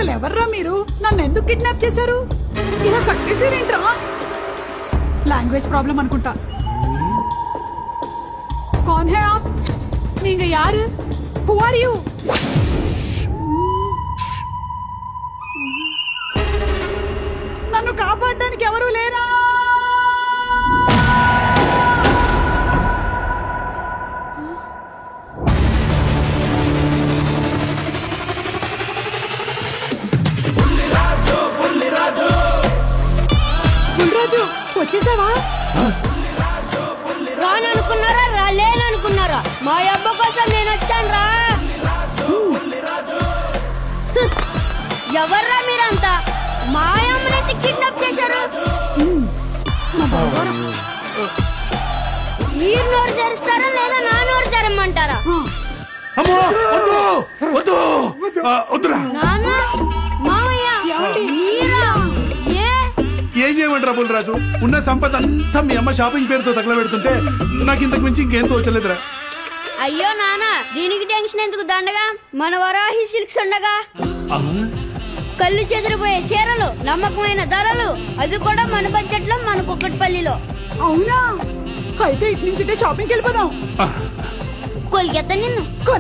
అసలు ఎవర్రా మీరు? నన్ను ఎందుకు కిడ్నాప్ చేశారు? ఇలా కట్టేసారేంట్రా? లాంగ్వేజ్ ప్రాబ్లం అనుకుంటా. कौन है आप? நீங்க யாரு? Who are you? నన్ను కాపాడడానికి ఎవరు లేరా? బుల్లిరాజు వచ్చేసావా? రాననుకున్నారా రాలేననుకున్నారా? మా అబ్బ కోసం నేను వచ్చాను రా. ఎవర్రా మీరంతా? మా అమ్మనైతే కిడ్నాప్ చేశారు. మీరు నోరు తెరుస్తారా లేదా నా నోరు తెరమ్మంటారా? నాన్న మామయ్య మీరా? ఏం చేయమంటారా బుల్లిరాజు? ఉన్న సంపద అంతా మీ అమ్మ షాపింగ్ పేరుతో తగలబెడుతుంటే నాకు ఇంతకు మించి ఇంకేం తోచలేదురా. అయ్యో నాన్న, దీనికి టెన్షన్ ఎందుకు? దండగా మన వరాహి సిల్క్స్ ఉండగా. కళ్ళు చెదిరిపోయే చీరలు, నమ్మకమైన ధరలు, అది కూడా మన బడ్జెట్ లో, మన కుక్కట్పల్లిలో. అవునా? అయితే ఇటు నుంచి షాపింగ్కి వెళ్ళిపోదాం. కొలికెత్త నిన్ను.